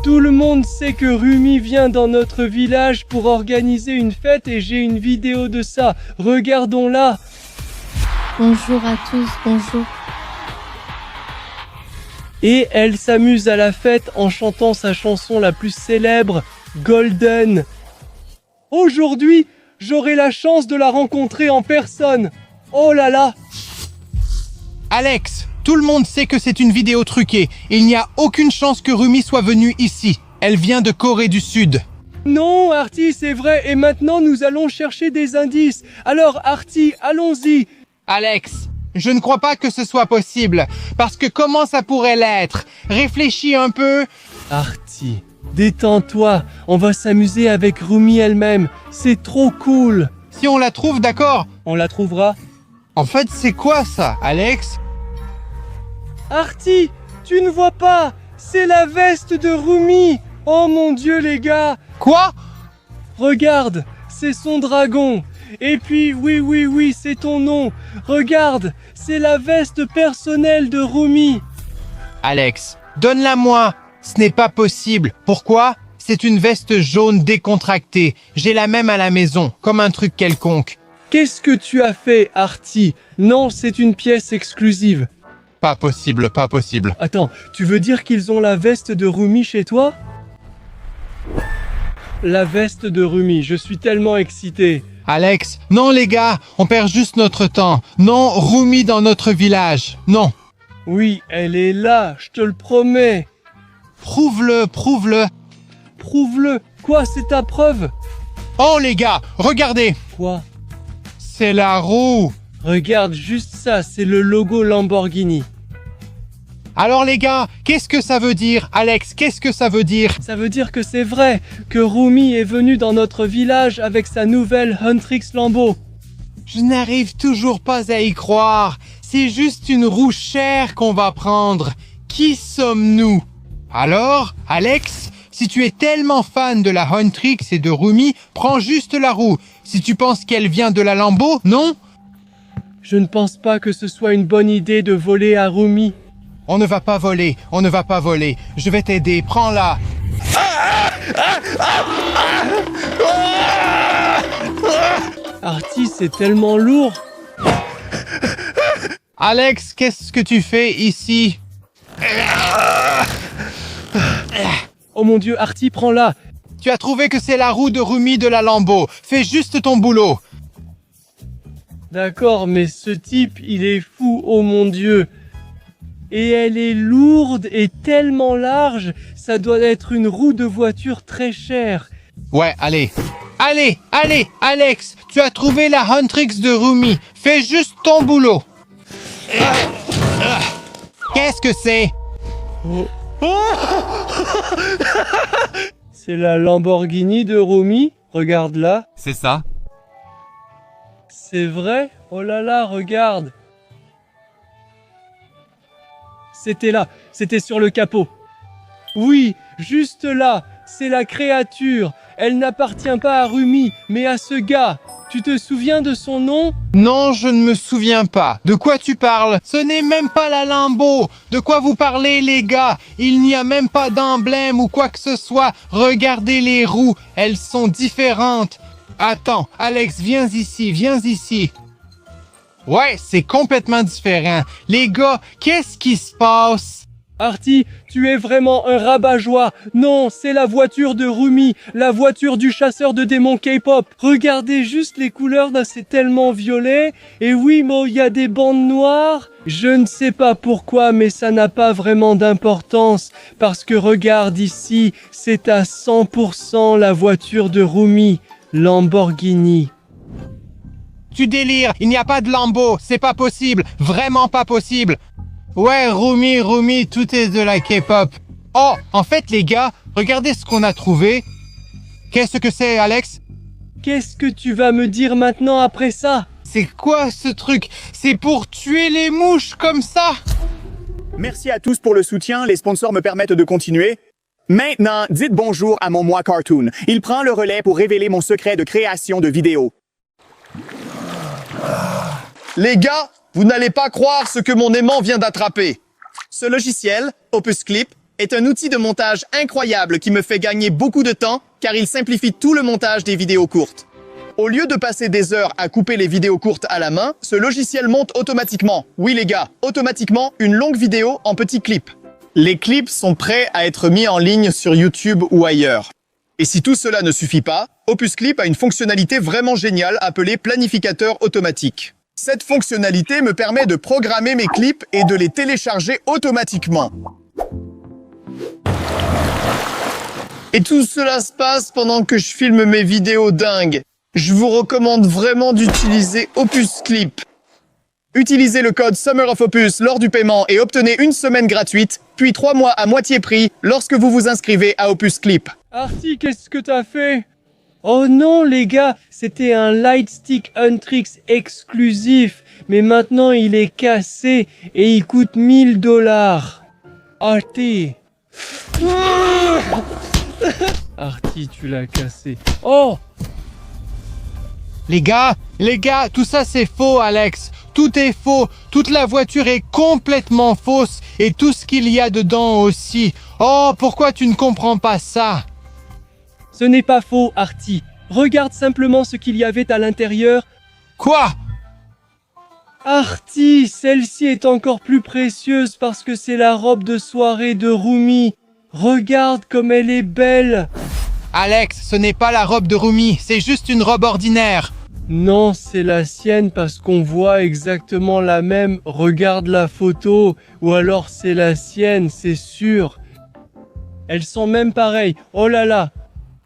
Tout le monde sait que Rumi vient dans notre village pour organiser une fête et j'ai une vidéo de ça. Regardons-la. Bonjour à tous, bonjour. Et elle s'amuse à la fête en chantant sa chanson la plus célèbre, Golden. Aujourd'hui, j'aurai la chance de la rencontrer en personne. Oh là là! Alex, tout le monde sait que c'est une vidéo truquée. Il n'y a aucune chance que Rumi soit venue ici. Elle vient de Corée du Sud. Non, Artie, c'est vrai. Et maintenant, nous allons chercher des indices. Alors, Artie, allons-y. Alex, je ne crois pas que ce soit possible. Parce que comment ça pourrait l'être? Réfléchis un peu. Artie, détends-toi. On va s'amuser avec Rumi elle-même. C'est trop cool. Si on la trouve, d'accord. On la trouvera. En fait, c'est quoi ça, Alex? Artie, tu ne vois pas? C'est la veste de Rumi. Oh mon Dieu, les gars. Quoi? Regarde, c'est son dragon. Et puis, oui, c'est ton nom. Regarde, c'est la veste personnelle de Rumi. Alex, donne-la-moi. Ce n'est pas possible. Pourquoi? C'est une veste jaune décontractée. J'ai la même à la maison, comme un truc quelconque. Qu'est-ce que tu as fait, Artie? Non, c'est une pièce exclusive. Pas possible, pas possible. Attends, tu veux dire qu'ils ont la veste de Rumi chez toi? La veste de Rumi, je suis tellement excité. Alex, non les gars, on perd juste notre temps. Non, Rumi dans notre village. Non. Oui, elle est là, je te le promets. Prouve-le, prouve-le. Prouve-le. Quoi, c'est ta preuve? Oh les gars, regardez. Quoi? C'est la roue. Regarde juste ça, c'est le logo Lamborghini. Alors les gars, qu'est-ce que ça veut dire? Alex, qu'est-ce que ça veut dire? Ça veut dire que c'est vrai, que Rumi est venu dans notre village avec sa nouvelle Huntrix Lambo. Je n'arrive toujours pas à y croire. C'est juste une roue chère qu'on va prendre. Qui sommes-nous? Alors, Alex, si tu es tellement fan de la Huntrix et de Rumi, prends juste la roue. Si tu penses qu'elle vient de la Lambo, non? Je ne pense pas que ce soit une bonne idée de voler à Rumi. On ne va pas voler, on ne va pas voler. Je vais t'aider, prends-la. Artie, c'est tellement lourd. Alex, qu'est-ce que tu fais ici? Oh mon Dieu, Artie, prends-la. Tu as trouvé que c'est la roue de Rumi de la Lambo. Fais juste ton boulot. D'accord, mais ce type, il est fou, oh mon Dieu. Et elle est lourde et tellement large, ça doit être une roue de voiture très chère. Ouais, allez. Allez, Alex, tu as trouvé la Huntrix de Rumi. Fais juste ton boulot. Qu'est-ce que c'est? C'est la Lamborghini de Rumi, regarde-la. C'est ça. C'est vrai? Oh là là, regarde. C'était là, c'était sur le capot. Oui, juste là, c'est la créature. Elle n'appartient pas à Rumi, mais à ce gars. Tu te souviens de son nom? Non, je ne me souviens pas. De quoi tu parles? Ce n'est même pas la Lambo. De quoi vous parlez, les gars? Il n'y a même pas d'emblème ou quoi que ce soit. Regardez les roues, elles sont différentes. Attends, Alex, viens ici, viens ici. Ouais, c'est complètement différent. Les gars, qu'est-ce qui se passe? Artie, tu es vraiment un rabat-joie. Non, c'est la voiture de Rumi, la voiture du chasseur de démons K-pop. Regardez juste les couleurs, là, c'est tellement violet. Et oui, mais il y a des bandes noires. Je ne sais pas pourquoi, mais ça n'a pas vraiment d'importance. Parce que regarde ici, c'est à 100% la voiture de Rumi, Lamborghini. Tu délires, il n'y a pas de Lambo, c'est pas possible, vraiment pas possible. Ouais, Rumi, tout est de la K-pop. Oh, en fait, les gars, regardez ce qu'on a trouvé. Qu'est-ce que c'est, Alex? Qu'est-ce que tu vas me dire maintenant après ça? C'est quoi ce truc? C'est pour tuer les mouches comme ça? Merci à tous pour le soutien, les sponsors me permettent de continuer. Maintenant, dites bonjour à mon moi cartoon. Il prend le relais pour révéler mon secret de création de vidéos. Les gars, vous n'allez pas croire ce que mon aimant vient d'attraper. Ce logiciel, Opus Clip, est un outil de montage incroyable qui me fait gagner beaucoup de temps car il simplifie tout le montage des vidéos courtes. Au lieu de passer des heures à couper les vidéos courtes à la main, ce logiciel monte automatiquement. Oui les gars, automatiquement une longue vidéo en petits clips. Les clips sont prêts à être mis en ligne sur YouTube ou ailleurs. Et si tout cela ne suffit pas, Opus Clip a une fonctionnalité vraiment géniale appelée planificateur automatique. Cette fonctionnalité me permet de programmer mes clips et de les télécharger automatiquement. Et tout cela se passe pendant que je filme mes vidéos dingues. Je vous recommande vraiment d'utiliser Opus Clip. Utilisez le code Summer of Opus lors du paiement et obtenez une semaine gratuite, puis 3 mois à moitié prix lorsque vous vous inscrivez à Opus Clip. Artie, qu'est-ce que t'as fait? Oh non les gars, c'était un Lightstick Huntrix exclusif, mais maintenant il est cassé et il coûte 1000 $. Artie. Artie, tu l'as cassé. Oh! Les gars, tout ça c'est faux, Alex. Tout est faux. Toute la voiture est complètement fausse et tout ce qu'il y a dedans aussi. Oh, pourquoi tu ne comprends pas ça? Ce n'est pas faux, Artie. Regarde simplement ce qu'il y avait à l'intérieur. Quoi? Artie, celle-ci est encore plus précieuse parce que c'est la robe de soirée de Rumi. Regarde comme elle est belle. Alex, ce n'est pas la robe de Rumi, c'est juste une robe ordinaire. Non, c'est la sienne parce qu'on voit exactement la même. Regarde la photo. Ou alors c'est la sienne, c'est sûr. Elles sont même pareilles. Oh là là.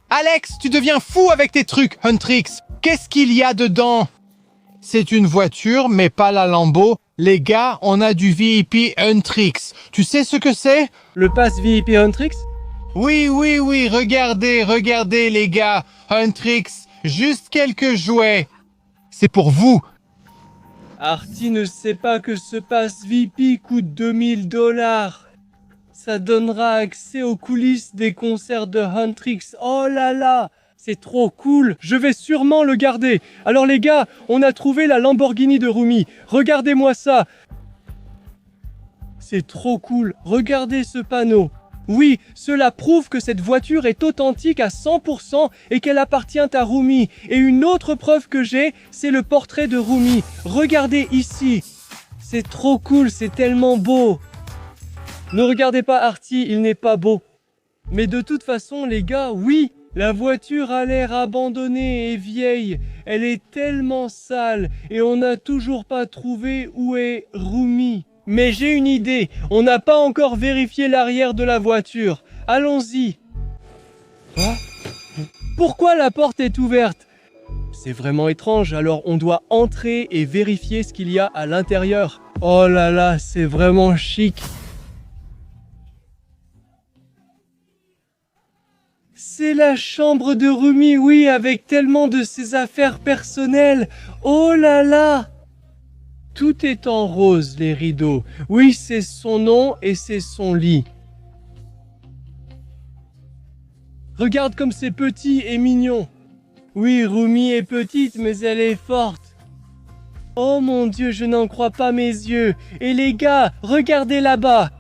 Alex, tu deviens fou avec tes trucs, Huntrix. Qu'est-ce qu'il y a dedans? C'est une voiture, mais pas la Lambo. Les gars, on a du VIP Huntrix. Tu sais ce que c'est? Le pass VIP Huntrix? Oui, regardez les gars. Huntrix, juste quelques jouets. C'est pour vous. Artie ne sait pas que ce pass VIP coûte 2000 $. Ça donnera accès aux coulisses des concerts de Huntrix. Oh là là, c'est trop cool. Je vais sûrement le garder. Alors les gars, on a trouvé la Lamborghini de Rumi. Regardez-moi ça. C'est trop cool. Regardez ce panneau. Oui, cela prouve que cette voiture est authentique à 100% et qu'elle appartient à Rumi. Et une autre preuve que j'ai, c'est le portrait de Rumi. Regardez ici. C'est trop cool, c'est tellement beau. Ne regardez pas Artie, il n'est pas beau. Mais de toute façon, les gars, oui, la voiture a l'air abandonnée et vieille. Elle est tellement sale et on n'a toujours pas trouvé où est Rumi. Mais j'ai une idée, on n'a pas encore vérifié l'arrière de la voiture. Allons-y. Quoi? Pourquoi la porte est ouverte? C'est vraiment étrange, alors on doit entrer et vérifier ce qu'il y a à l'intérieur. Oh là là, c'est vraiment chic. C'est la chambre de Rumi, oui, avec tellement de ses affaires personnelles. Oh là là! Tout est en rose, les rideaux. Oui, c'est son nom et c'est son lit. Regarde comme c'est petit et mignon. Oui, Rumi est petite, mais elle est forte. Oh mon Dieu, je n'en crois pas mes yeux. Et les gars, regardez là-bas.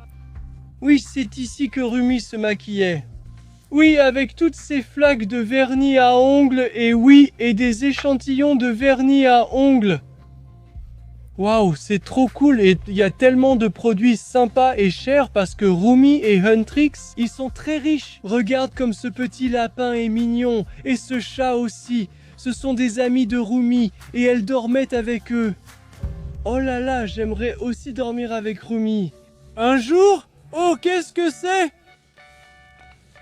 Oui, c'est ici que Rumi se maquillait. Oui, avec toutes ces flaques de vernis à ongles, et oui, et des échantillons de vernis à ongles. Waouh, c'est trop cool et il y a tellement de produits sympas et chers parce que Rumi et Huntrix, ils sont très riches. Regarde comme ce petit lapin est mignon et ce chat aussi. Ce sont des amis de Rumi et elle dormait avec eux. Oh là là, j'aimerais aussi dormir avec Rumi. Un jour? Oh, qu'est-ce que c'est?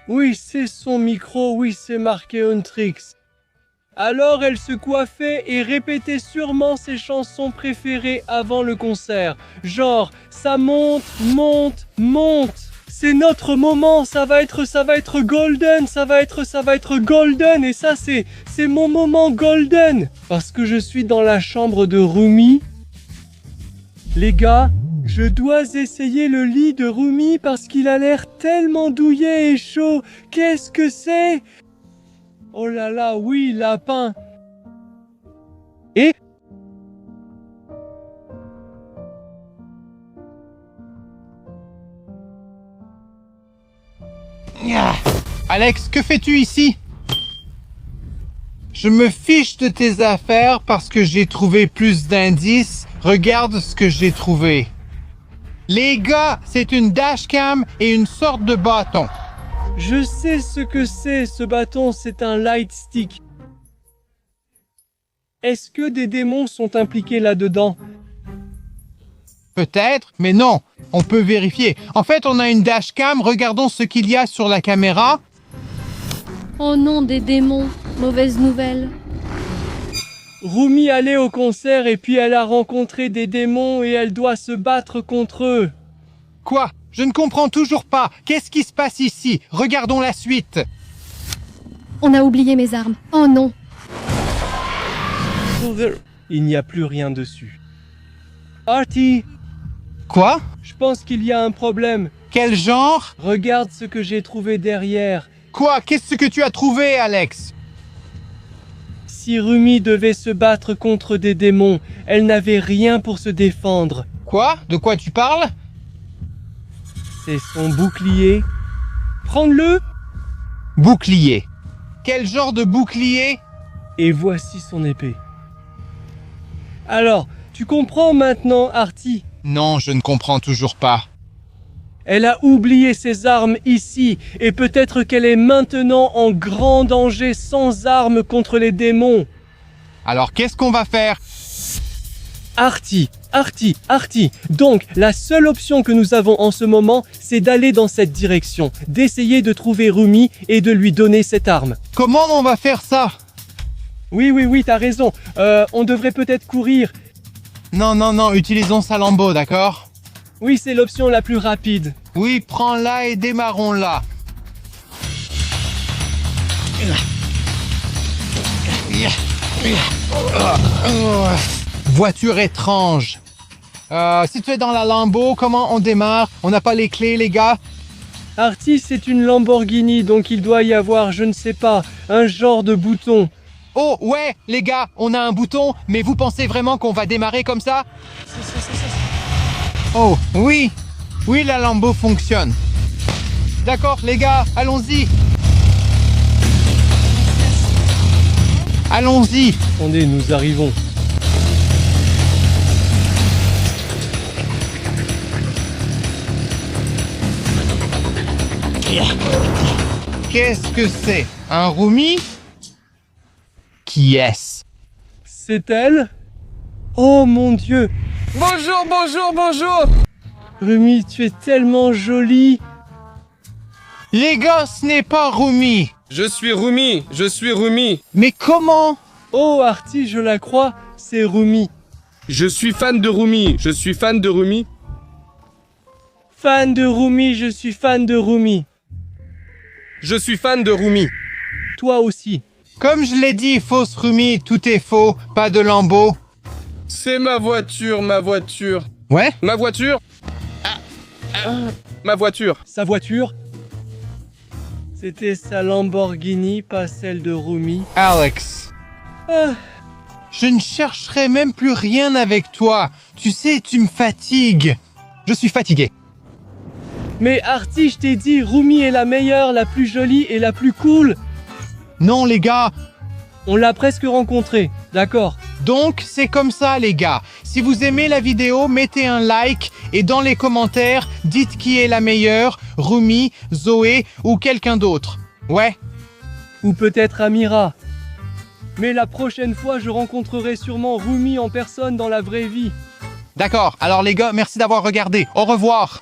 Oui, c'est son micro, oui, c'est marqué Huntrix. Alors elle se coiffait et répétait sûrement ses chansons préférées avant le concert. Genre, ça monte, monte, monte. C'est notre moment, ça va être golden, ça va être golden. Et ça, c'est mon moment golden. Parce que je suis dans la chambre de Rumi. Les gars, je dois essayer le lit de Rumi parce qu'il a l'air tellement douillet et chaud. Qu'est-ce que c'est? Oh là là, oui, lapin. Et... Alex, que fais-tu ici? Je me fiche de tes affaires parce que j'ai trouvé plus d'indices. Regarde ce que j'ai trouvé. Les gars, c'est une dashcam et une sorte de bâton. Je sais ce que c'est, ce bâton, c'est un light stick. Est-ce que des démons sont impliqués là-dedans? Peut-être, mais non. On peut vérifier. En fait, on a une dashcam. Regardons ce qu'il y a sur la caméra. Oh non, des démons. Mauvaise nouvelle. Rumi allait au concert et puis elle a rencontré des démons et elle doit se battre contre eux. Quoi? Je ne comprends toujours pas. Qu'est-ce qui se passe ici? Regardons la suite. On a oublié mes armes. Oh non. Il n'y a plus rien dessus. Artie, Quoi? je pense qu'il y a un problème. Quel genre? Regarde ce que j'ai trouvé derrière. Quoi? Qu'est-ce que tu as trouvé, Alex? Si Rumi devait se battre contre des démons, elle n'avait rien pour se défendre. Quoi? De quoi tu parles? C'est son bouclier. Prends-le. Bouclier. Quel genre de bouclier? Et voici son épée. Alors, tu comprends maintenant, Artie? Non, je ne comprends toujours pas. Elle a oublié ses armes ici, et peut-être qu'elle est maintenant en grand danger sans armes contre les démons. Alors qu'est-ce qu'on va faire? Artie. Donc, la seule option que nous avons en ce moment, c'est d'aller dans cette direction, d'essayer de trouver Rumi et de lui donner cette arme. Comment on va faire ça? Oui, t'as raison. On devrait peut-être courir. Non, utilisons Salambo, d'accord? Oui, c'est l'option la plus rapide. Oui, prends-la et démarrons-la. Voiture étrange. Si tu es dans la Lambo, comment on démarre? On n'a pas les clés, les gars? Artie, c'est une Lamborghini, donc il doit y avoir, je ne sais pas, un genre de bouton. Oh, ouais, les gars, on a un bouton, mais vous pensez vraiment qu'on va démarrer comme ça? Oh, oui, la Lambo fonctionne. D'accord, les gars, allons-y. Allons-y. Attendez, nous arrivons. Qu'est-ce que c'est? Un Rumi? Qui est-ce? C'est elle? Oh mon Dieu! Bonjour. Rumi, tu es tellement jolie. Les gars, ce n'est pas Rumi. Je suis Rumi. Mais comment? Oh Artie, je la crois, c'est Rumi. Je suis fan de Rumi. Fan de Rumi, je suis fan de Rumi. Je suis fan de Rumi. Toi aussi. Comme je l'ai dit, fausse Rumi, tout est faux, pas de Lambo. C'est ma voiture. Ouais? Ma voiture. Ma voiture. Sa voiture? C'était sa Lamborghini, pas celle de Rumi. Alex, Ah, je ne chercherai même plus rien avec toi. Tu sais, tu me fatigues. Je suis fatigué. mais Artie, je t'ai dit, Rumi est la meilleure, la plus jolie et la plus cool. Non, les gars. On l'a presque rencontrée, d'accord? Donc, c'est comme ça, les gars. Si vous aimez la vidéo, mettez un like et dans les commentaires, dites qui est la meilleure, Rumi, Zoé ou quelqu'un d'autre. Ouais? Ou peut-être Amira. Mais la prochaine fois, je rencontrerai sûrement Rumi en personne dans la vraie vie. D'accord. Alors, les gars, merci d'avoir regardé. Au revoir.